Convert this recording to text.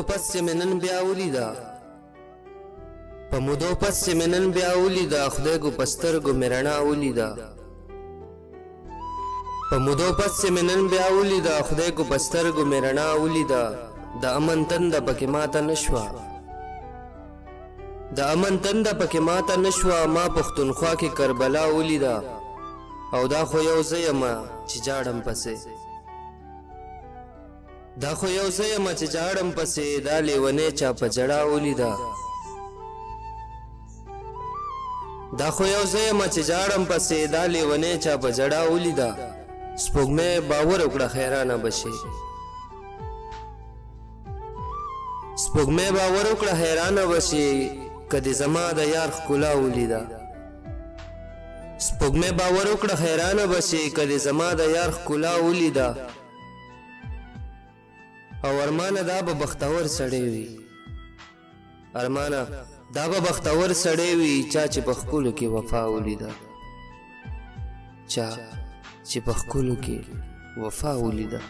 پس چې منن بیا ولیدا په مودو پس چې منن بیا ولیدا خدای ګو پسترګو مرنا ولیدا په مودو پس چې منن بیا ولیدا خدای ګو پسترګو مرنا ولیدا د امن تند پکې ماته نشوا د امن تند پکې ماته نشوا ما پښتونخوا کې کربلا ولیدا او دا خو یو زېما چې جاړم پسې دا خو یو زېما چې جاړم پسې دا لیونې چا په جړا ولیدا دا خو یو زېما چې جاړم پسې دا لیونې چا په جړا ولیدا سپوږمۍ باور وکړه حیرانه بشي سپوږمۍ باور وکړه حیرانه بشي کدی زما د یار ښکلا ولیدا سپوږمۍ باور وکړه حیرانه بشي کدی زما د یار ښکلا ولیدا او ارمانه دا به بختور سړی وي ارمانه دا به بختور سړی وي چا چې په ښکلو کې وفا ولیدا چا چې په ښکلو کې وفا ولیدا